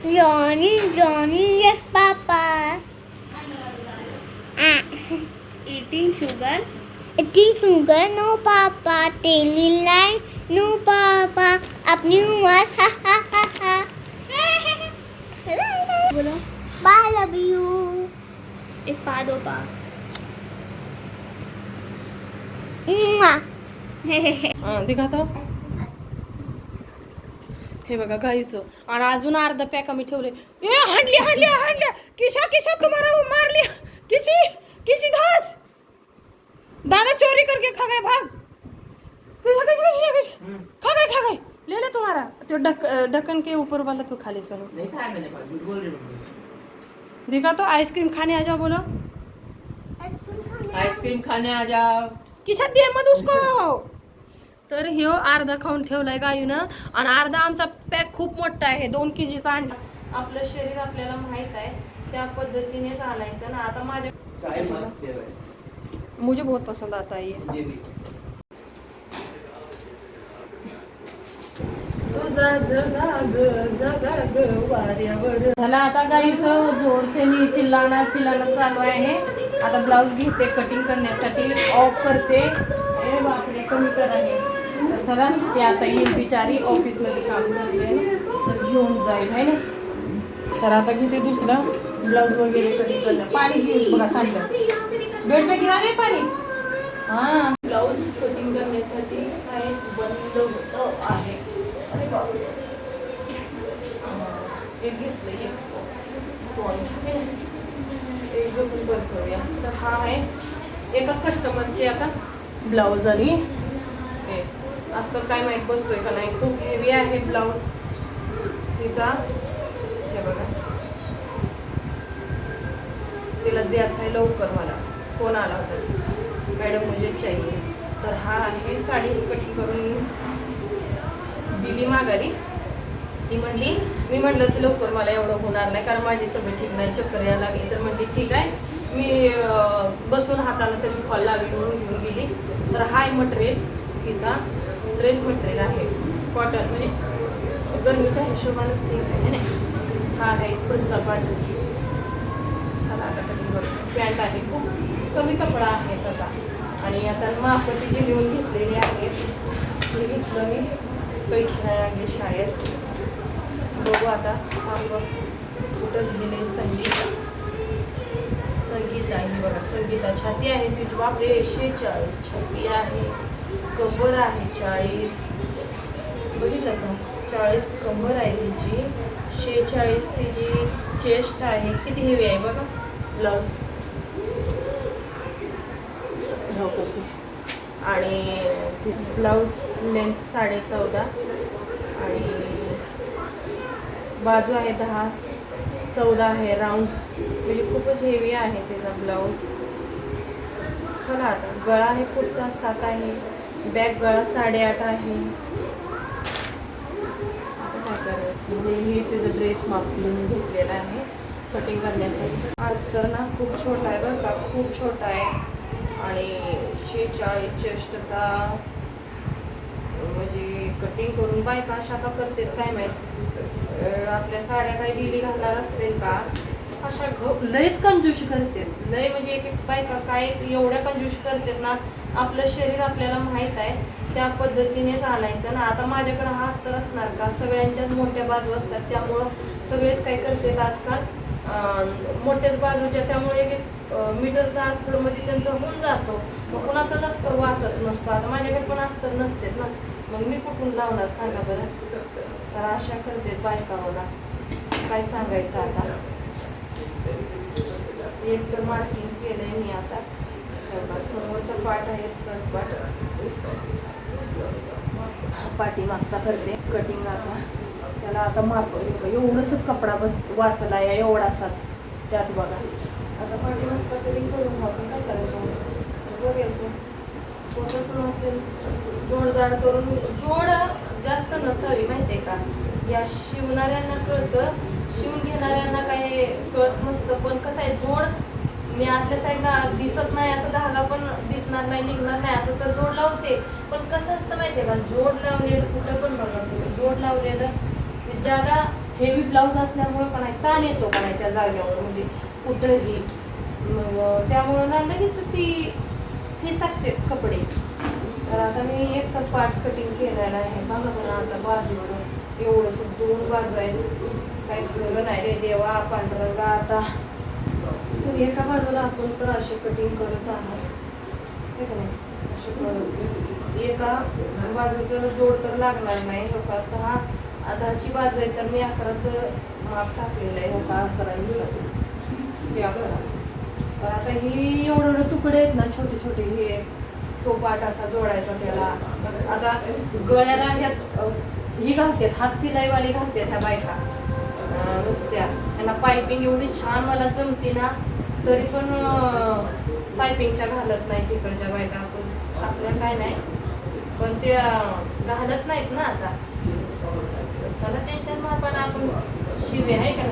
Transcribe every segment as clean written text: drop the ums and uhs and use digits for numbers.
Johnny, yes, Papa. Eating sugar. Eating sugar, no, Papa. Telling lie, no, Papa. अपनी उम्र, ha ha ha ha. बोलो Bye, love you. एक पा दो पा. दिखातो हे बघा गाईचं. आणि अजून अर्धा पॅक आम्ही ठेवले. ए हांडल्या किशा तुम्हाला मारली. किशी घास दादा चोरी करके खा गए भाग. किशा खा गए ले तुम्हारा तो ढक्कन के ऊपर वाला तो खा ले. सुनो नहीं खाया मैंने, झूठ बोल रही हूँ. दिखा तो आइसक्रीम खाने आ जाओ बोलो. आइसक्रीम खाने आ जाओ. किशात दे मत उसको. तर ह्यो अर्धा खाऊन ठेवलाय गायूनं. आणि अर्धा आमचा पॅक खूप मोठा आहे. 2 kgचा अंडा. आपलं शरीर आपल्याला माहित आहे त्या पद्धतीनेच आणायचं ना. आता माझ्या चाय मस्त है. मुझे बहुत पसंद आता है ये. मुझे भी. तुझा जगा ग वाऱ्यावर. झाला आता गाईचं जोरसेनी चिल्लाणं पिलाणं चालू आहे. आता ब्लाऊज घेते कटिंग करण्यासाठी. ऑफ करते. हे बापरे कमी करा हे. चला ते आता येईल बिचारी ऑफिसमध्ये काम करते तर घेऊन जाईल आहे ना. तर आता घेते दुसरा ब्लाऊज वगैरे कटिंग करणं. पाणी घेईल बघा सांडलं. बेड पे घ्या रे पाणी. हां ब्लाऊज कटिंग करण्यासाठी साईड बंद होत आहे. अरे बापरे एक घेतलं एक जो पण बंद करूया. तर हा आहे एकच कस्टमरचे आता ब्लाऊज आणि हे असतं काय माहीत बसतोय का नाही. खूप हेवी आहे ब्लाऊज तिचा. हे बघा तिला द्यायचा आहे लवकर. मला फोन आला होता तिचा मॅडम मुझे चाहिए. तर हा आहे साडी कटिंग करून दिली माघारी. ती म्हणली मी म्हटलं ती लवकर मला एवढं होणार नाही कारण माझी तब्येत ठीक नाही चक्कर यायला लागली. तर म्हणली ठीक आहे मी बसून हाताला तरी फॉल लावी म्हणून घेऊन गेली. तर हाय मटेरियल तिचा ड्रेस मटेरियल आहे कॉटन म्हणजे गरमीच्या हिशोबानेच हे आहे ना. हा आहे पुढचा पार्ट. चला आता कटिंग करू. पॅन्ट आहे खूप कमी कपडा आहे तसा. आणि आता माप तिची लिहून घेतलेली आहेत. हे घेतलं मी पैसे आणले शाळेत. बघू आता कुठं लिहिले संगीत आहे बघा. संगीता छाती आहे तिची बापरे 46 छाती आहे. कंबर आहे 40 बघितलं का 40 कंबर आहे तिची. 46 तिची चेस्ट आहे. किती हेवी आहे बघा ब्लाऊज. आणि ब्लाऊज लेंथ 14.5 आणि बाजू आहे 10 14 आहे राऊंड. म्हणजे खूपच हेवी आहे त्याचा ब्लाऊज. चला आता गळा आहे पुढचा 7 आहे. बॅक गळा 8.5 आहे. आता काय करायचं म्हणजे हे त्याचा ड्रेस माप लिहून घेतलेला आहे कटिंग करण्यासाठी. आज तर ना खूप छोटा आहे बरं का खूप छोटा आहे. आणि 46 चेस्टचा म्हणजे कटिंग करून बायका अशा का करतात काय माहीत. आपल्या साड्या काही डेली घालणार असतील का अशा लयच कंजूशी करते. लय म्हणजे एक बायका काय एवढ्या कंजूशी करतात ना. आपलं शरीर आपल्याला माहीत आहे त्या पद्धतीनेच आणायचं ना. आता माझ्याकडे हा अस्तर असणार का. सगळ्यांच्याच मोठ्या बाजू असतात त्यामुळं सगळेच काय करतात आजकाल मोठ्याच बाजूच्या. त्यामुळे एक मीटरचा अस्तरमध्ये त्यांचा होऊन जातो. मग कुणाचाच अस्तर वाचत नसतो. आता माझ्याकडे पण अस्तर नसतेत ना मग मी कुठून लावणार सांगा बरं. तर अशा करते बायका मला काय सांगायचं. आता एक तर मार्किंग केलंय मी. आता समोरचा पार्ट आहे फ्रंट पार्ट. पाठीमागचा करते कटिंग. आता त्याला आता माप एवढंच कपडा वाचला आहे एवढासाच त्यात बघा. आता पाठीमागचा तरी करून आपण काय करायचं बघायचं. होतच नसेल जोडजाड करून. जोड जास्त नसावी माहिती आहे का. या शिवणाऱ्यांना कळतं शिवून घेणाऱ्यांना काही कळत नसतं. पण कसं आहे जोड मी आतल्या साईडला दिसत नाही असं धागा पण दिसणार नाही निघणार नाही असं तर जोड लावते. पण कसं असतं माहिती आहे का जोड लावलेलं कुठं पण बघा तुम्ही जोड लावलेलं जागा हेवी ब्लाऊज असल्यामुळं का नाही ताण येतो का नाही त्या जागेवर, म्हणजे कुठंही. मग त्यामुळं ना लगेच ती फिसकते कपडे. तर आता मी एक तर पार्ट कटिंग केलेला आहे बघा बरं. आता बाजूचं एवढंसं 2 बाजू आहेत, काही खरं नाही रे देवा पांढरंगा. आता तर एका बाजूला आपण तर असे कटिंग करत आहात हे का नाही, असे करत एका बाजूचं जोड तर लागणार नाही. हो का, आता हा 10ची बाजू आहे तर मी 11चं माप टाकलेलं आहे. हो का, 11 इंचाचं हे 11. तर आता ही एवढं तुकडे आहेत ना छोटे छोटे, हे तो पाट असा जोडायचा त्याला. आता गळ्याला ह्यात ही घालतात, हात सिलाईवाली घालतात ह्या बायका नुसत्या. त्यांना पायपिंग एवढी छान मला जमते ना, तरी पण पायपिंगच्या घालत नाही तिकडच्या बायका. आपण आपल्या काय नाही, पण त्या घालत नाहीत ना आता. चला त्यांच्या मापानं आपण शिवे आहे का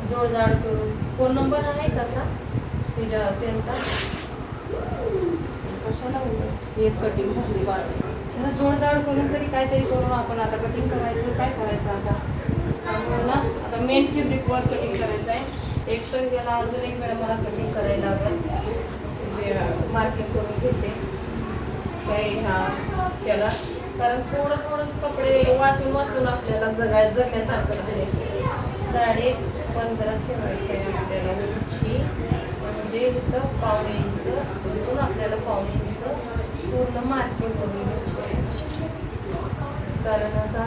जोडजाड करून. फोन नंबर आहे तसा त्यांचा. कशाला एक कटिंग झाली बाजू. चला जोडजाड करून तरी काहीतरी करून आपण आता कटिंग करायचं. काय करायचं आता त्यामुळे ना, आता मेन फॅब्रिकवर कटिंग करायचं आहे. एक तर याला अजून एक वेळा मला कटिंग करायला लागेल, म्हणजे मार्किंग करून घेते काय त्याला. कारण थोडंच कपडे वाचून आपल्याला जगण्यासारखं आहे. 15.5 ठेवायचं आहे आपल्याला उंची, म्हणजे इथं 1.5 इंच, इथून आपल्याला 1.5 इंच पूर्ण मार्किंग करून घ्यायची. कारण आता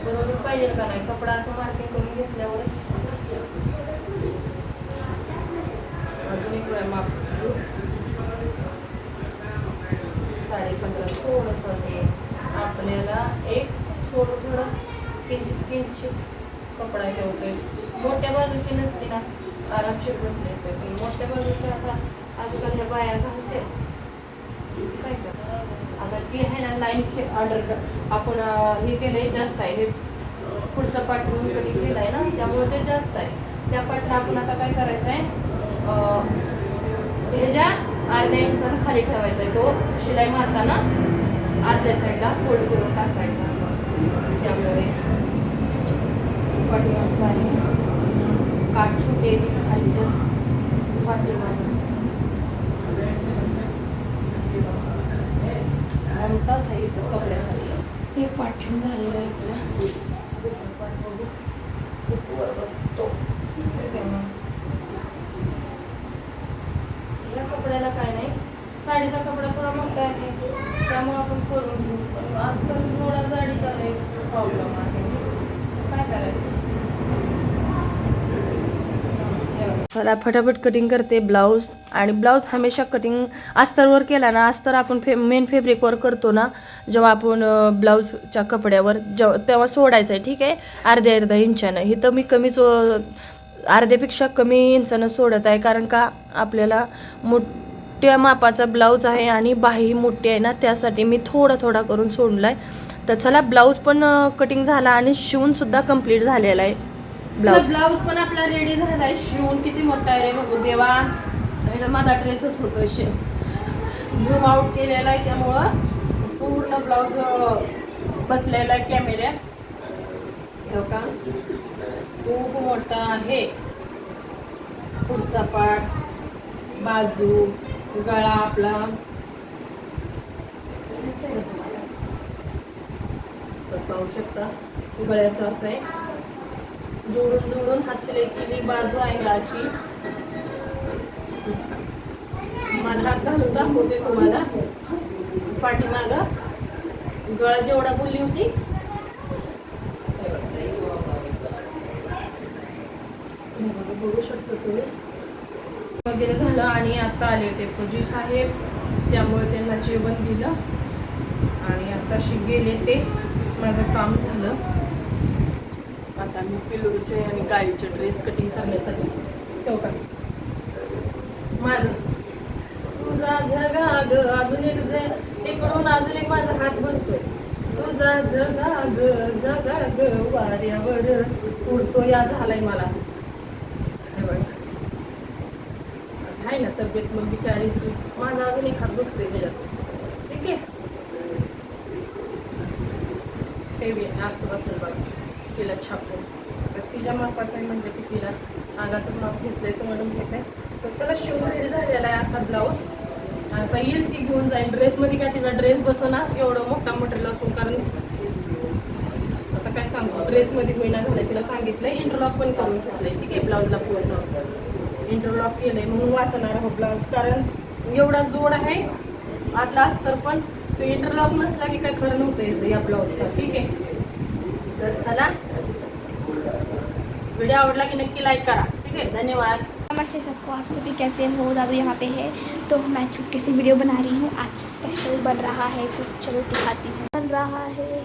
बरोबर पाहिजे का नाही, कपडा असं मार्किंग करून घेतल्यावरच. अजून एक वेळा माप 15.5 थोडंसं हे आपल्याला एक थोडं किंचित कपडा ठेवतोय. मोठ्या बाजूची नसते ना, आरामशीर बसले असते. पण मोठ्या बाजूची आता आजकाल ह्या बाया घालते काय कर. आता ती आहे ना लाईन ऑर्डर आपण हे केलंय जास्त आहे. हे पुढचा पार्ट घेऊन कटिंग केलं आहे ना, त्यामुळे ते जास्त आहे. त्या पार्टला आपण आता काय करायचं आहे, ह्याच्या 1/2 इंचानं खाली ठेवायचा आहे. तो शिलाई मारताना आतल्या साईडला फोल्ड करून टाकायचा. त्यामुळे पाठीमागचं आहे काठ छोटे येतील खालीच्या पाठीमागं म्हणताच आहे इथं कपड्यासाठी. एक पाठ ठेवून झालेला आहे आपला. दुसरा पाठ बघू वर बसतो. या कपड्याला काय नाही, साडीचा कपडा थोडा मोठा आहे त्यामुळे आपण करून घेऊ. पण आज तर थोडा जाडीचा नाही प्रॉब्लेम आहे, काय करायचं. मला फटाफट कटिंग करते ब्लाऊज. आणि ब्लाऊज हमेशा कटिंग अस्तरवर केला ना, अस्तर आपण मेन फॅब्रिकवर करतो ना, जेव्हा आपण ब्लाऊजच्या कपड्यावर तेव्हा सोडायचं आहे. ठीक आहे, अर्ध्या इंचानं. ही तर मी कमीच अर्ध्यापेक्षा कमी इंचानं सोडत आहे. कारण का आपल्याला मोठ्या मापाचा ब्लाऊज आहे आणि बाही मोठी आहे ना, त्यासाठी मी थोडा करून सोडला आहे. तर चला, ब्लाऊज पण कटिंग झाला आणि शिवूनसुद्धा कंप्लीट झालेला आहे. ब्लाऊज पण आपला रेडी झालाय. शिवून किती मोठा आहे रे बघू देवा. माझा ड्रेसच होतो झूम आउट केलेला आहे, त्यामुळं पूर्ण ब्लाऊज बसलेला आहे कॅमेऱ्यात. हो का, खूप मोठा आहे. पुढचा पार्ट, बाजू, गळा आपला दिसतंय ना तुम्हाला, तर पाहू शकता. गळ्याचं असं आहे, जोडून हातशिलाई केली. बाजू आहे अशी. मला हात घालून दाखवते तुम्हाला. पाठीमागं गळा जेवढा बोलली होती बघू शकतो तुम्ही. वगैरे झालं आणि आता आले होते फौजी साहेब, त्यामुळे त्यांना जेवण दिलं आणि आताशी गेले ते. माझं काम झालं. आता मी पिलूचे आणि गाईचे ड्रेस कटिंग करण्यासाठी ठेव का माझं तुझा झगा ग. अजून एक इकडून अजून एक माझा हात बसतोय. तुझा झगा ग वाऱ्यावर उडतो या झालाय मला. हे बघ आहे ना तब्येत मग बिचारीची. माझा अजून एक हात बसतोय ह्याच्यात. ठीक आहे, हे बी असं बसेल बघा. तिला छापून. तर तिच्या मापाचं आहे म्हटलं की तिला आगाचं माप घेतलंय तर म्हणून घेत आहे. तर चला शिवून रेडी झालेला आहे असा ब्लाऊज. आता येईल ती घेऊन जाईल. ड्रेसमध्ये काय तिचा ड्रेस बसना एवढं मोठा मटेरियल असून, कारण आता काय सांगू ड्रेसमध्ये होईना झालं. तिला सांगितलं इंटरलॉक पण करून घेतलंय ती काही ब्लाऊजला पूर्ण इंटरलॉक केलंय म्हणून वाचणार हो ब्लाऊज. कारण एवढा जोड आहे आतला अस्तर पण, तो इंटरलॉक नसला की काय खरं नव्हतं या ब्लाऊजचा. ठीक आहे, तर चला व्हिडिओ आवडला की नक्की लाईक करा. ठीक आहे, धन्यवाद. नमस्ते सबको, आप सभी कैसे हो? अभी यहाँ पे है तो मैं छुटके से वीडियो बना रही हूँ. आज स्पेशल बन रहा है कुछ, चलो दिखाती हूँ. बन रहा है